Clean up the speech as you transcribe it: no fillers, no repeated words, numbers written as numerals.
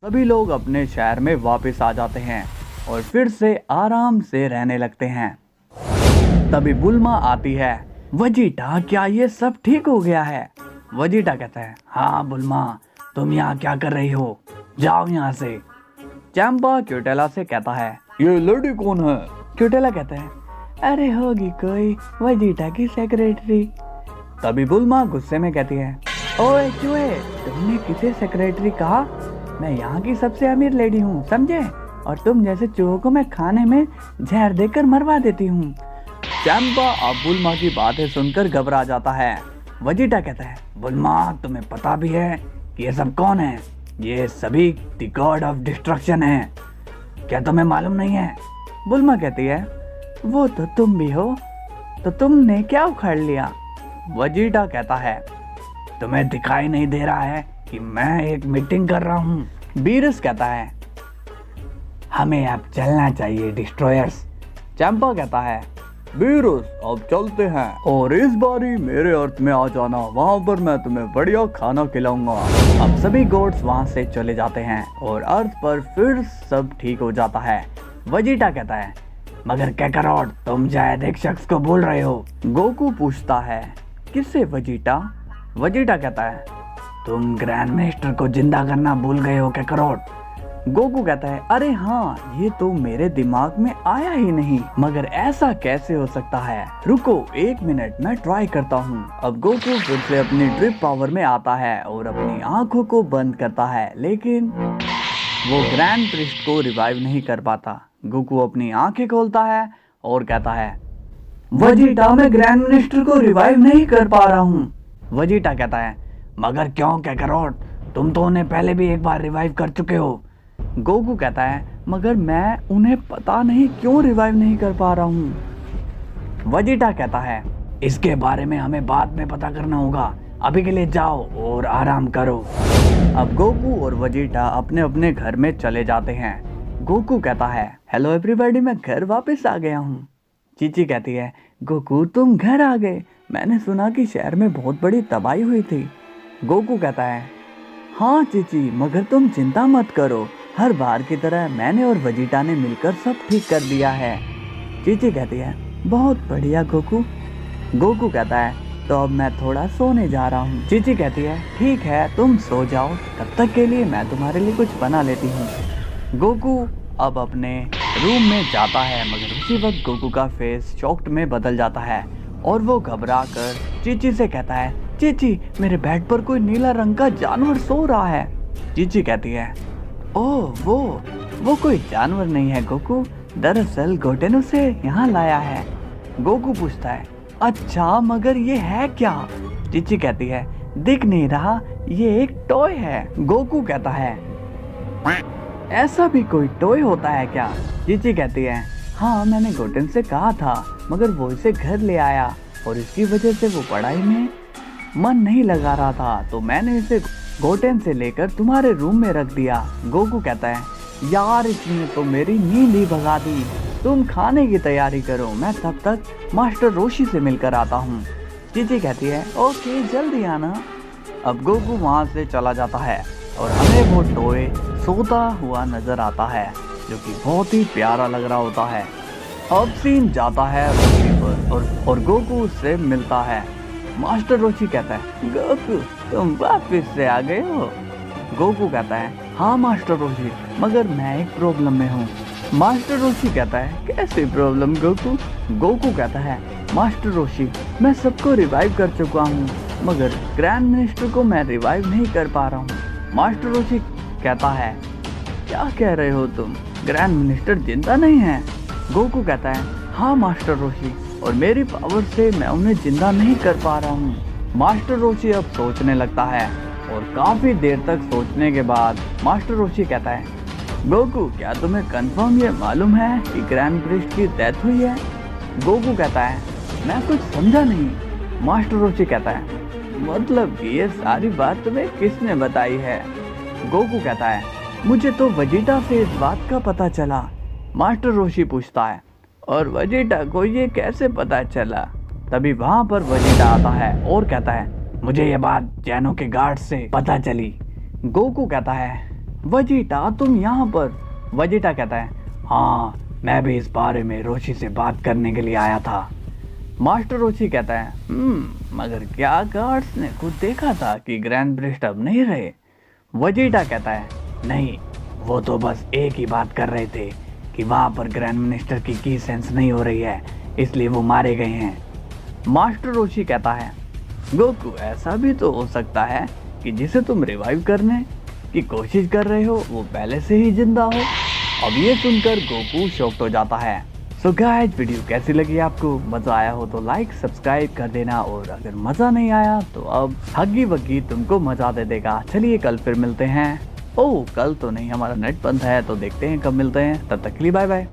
सभी लोग अपने शहर में वापस आ जाते हैं और फिर से आराम से रहने लगते हैं। तभी बुल्मा आती है। वजीटा, क्या ये सब ठीक हो गया है? वजीटा कहता है, हाँ बुल्मा, तुम यहाँ क्या कर रही हो? जाओ यहाँ से। चैंपा क्यूटेला से कहता है, ये लड़की कौन है? क्यूटेला कहता है, अरे होगी कोई वजीटा की सेक्रेटरी। तभी बुल्मा गुस्से में कहती है, ओए चूहे, तुमने किसे सेक्रेटरी कहा? मैं यहाँ की सबसे अमीर लेडी हूँ, समझे? और तुम जैसे चूहों को मैं खाने में जहर देकर मरवा देती हूँ। चैंपा अब बुल्मा की बातें सुनकर घबरा जाता है। वजीटा कहता है, बुल्मा, तुम्हें पता भी है कि ये सब कौन है? ये सभी द गॉड ऑफ डिस्ट्रक्शन है। क्या तुम्हें मालूम नहीं है? बुल्मा कहती है, वो तो तुम भी हो, तो तुमने क्या उखाड़ लिया? वजीटा कहता है, तुम्हें दिखाई नहीं दे रहा है कि मैं एक मीटिंग कर रहा हूँ? बीरस कहता है, हमें अब चलना चाहिए डिस्ट्रॉयर्स। चैंपा कहता है, बीरस, अब चलते हैं, और इस बारी मेरे अर्थ में आ जाना, वहाँ पर मैं तुम्हें बढ़िया खाना खिलाऊंगा। अब सभी गॉड्स वहाँ से चले जाते हैं और अर्थ पर फिर सब ठीक हो जाता है। वजीटा कहता है, मगर कैकरोट, तुम शायद एक शख्स को भूल रहे हो। गोकू पूछता है, किससे वजीटा? वजीटा कहता है, तुम ग्रैंड मास्टर को जिंदा करना भूल गए हो कैकरोट। गोकू कहता है, अरे हाँ, ये तो मेरे दिमाग में आया ही नहीं, मगर ऐसा कैसे हो सकता है? रुको 1 मिनट, मैं ट्राई करता हूँ। अब गोकू फिर से अपनी ड्रिप पावर में आता है और अपनी आंखों को बंद करता है, लेकिन वो ग्रैंड प्रिस्ट को रिवाइव नहीं कर पाता। गोकू अपनी आंखें खोलता है और कहता है, वजीटा, मैं ग्रैंड मिनिस्टर को रिवाइव नहीं कर पा रहा हूँ। वजीटा कहता है, मगर क्यों कैकरोट, तुम तो उन्हें पहले भी एक बार रिवाइव कर चुके हो। गोकू कहता है, मगर मैं उन्हें पता नहीं क्यों रिवाइव नहीं कर पा रहा हूँ। वजीटा कहता है, इसके बारे में हमें बाद में पता करना होगा, अभी के लिए जाओ और आराम करो। अब गोकू और वजीटा अपने अपने घर में चले जाते हैं। गोकू कहता है, हेलो एवरीबॉडी, मैं घर वापस आ गया हूँ। चीची कहती है, गोकू, तुम घर आ गए? मैंने सुना कि शहर में बहुत बड़ी तबाही हुई थी। गोकू कहता है, हाँ चीची, मगर तुम चिंता मत करो, हर बार की तरह मैंने और वजीटा ने मिलकर सब ठीक कर दिया है। चीची कहती है, बहुत बढ़िया गोकू। गोकू कहता है, तो अब मैं थोड़ा सोने जा रहा हूँ। चीची कहती है, ठीक है, तुम सो जाओ, तब तक के लिए मैं तुम्हारे लिए कुछ बना लेती हूँ। गोकू अब अपने रूम में जाता है, मगर उसी वक्त गोकू का फेस शॉक्ड में बदल जाता है और वो घबरा कर चीची से कहता है, चीची, मेरे बेड पर कोई नीला रंग का जानवर सो रहा है। चीची कहती है, ओह, वो कोई जानवर नहीं है गोकू, दरअसल गोटे ने उसे यहाँ लाया है। गोकू पूछता है, अच्छा, मगर ये है क्या? चीची कहती है, दिख नहीं रहा, ये एक टॉय है। गोकू कहता है, ऐसा भी कोई टॉय होता है क्या? चीची कहती है, हाँ, मैंने गोटेन से कहा था, मगर वो इसे घर ले आया और इसकी वजह से वो पढ़ाई में मन नहीं लगा रहा था, तो मैंने इसे गोटेन से लेकर तुम्हारे रूम में रख दिया। गोकू कहता है, यार, इसने तो मेरी नींद ही भगा दी, तुम खाने की तैयारी करो, मैं तब तक मास्टर रोशी से मिलकर आता हूँ। चीची कहती है, ओके, जल्दी आना। अब गोकू वहाँ से चला जाता है और हमें वो टॉय सोता हुआ नजर आता है, जो कि बहुत ही प्यारा लग रहा होता है। अब सीन जाता है रोशी पर और गोकू उससे मिलता है। मास्टर रोशी कहता है, गोकू, तुम वापस से आ गए हो? गोकू कहता है, हाँ मास्टर रोशी, मगर मैं एक प्रॉब्लम में हूँ। मास्टर रोशी कहता है, कैसी प्रॉब्लम गोकू? गोकू कहता है, मास्टर रोशी, मैं सबको रिवाइव कर चुका हूँ, मगर ग्रैंड मिनिस्टर को मैं रिवाइव नहीं कर पा रहा हूँ। मास्टर रोशी कहता है, क्या कह रहे हो तुम? ग्रैंड मिनिस्टर जिंदा नहीं है? गोकू कहता है, हाँ मास्टर रोशी, और मेरी पावर से मैं उन्हें जिंदा नहीं कर पा रहा हूँ। मास्टर रोशी अब सोचने लगता है और काफी देर तक सोचने के बाद मास्टर रोशी कहता है, गोकू, क्या तुम्हें कंफर्म ये मालूम है कि ग्रैंड प्रिस्ट की डेथ हुई है? गोकू कहता है, मैं कुछ समझा नहीं। मास्टर रोशी कहता है, मतलब ये सारी बात तुम्हें किसने बताई है? गोकू कहता है, मुझे तो वजीटा से इस बात का पता चला। मास्टर रोशी पूछता है, और वजीटा को ये कैसे पता चला? तभी वहाँ पर वजीटा आता है और कहता है, मुझे ये बात जैनो के गार्ड से पता चली। गोकू कहता है, वेजिटा तुम यहाँ पर? वेजिटा कहता है, हाँ मैं भी इस बारे में रोशी से बात करने के लिए आया था। मास्टर रोशी कहता है, मगर क्या गार्ड्स ने खुद देखा था कि ग्रैंड प्रिस्ट अब नहीं रहे? वेजिटा कहता है, नहीं, वो तो बस एक ही बात कर रहे थे कि वहाँ पर ग्रैंड मिनिस्टर की सेंस नहीं हो रही है, इसलिए वो मारे गए हैं। मास्टर रोशी कहता है, गोकू ऐसा भी तो हो सकता है कि जिसे तुम रिवाइव करने की कोशिश कर रहे हो वो पहले से ही जिंदा हो। अब ये सुनकर गोकू शॉक्ड हो जाता है। सो गाइस, वीडियो कैसी लगी आपको? मज़ा आया हो तो लाइक सब्सक्राइब कर देना, और अगर मज़ा नहीं आया तो अब हग्गी वग्गी तुमको मज़ा दे देगा। चलिए कल फिर मिलते हैं। ओह कल तो नहीं, हमारा नेट बंद है, तो देखते हैं कब मिलते हैं। तब तक के लिए बाय बाय।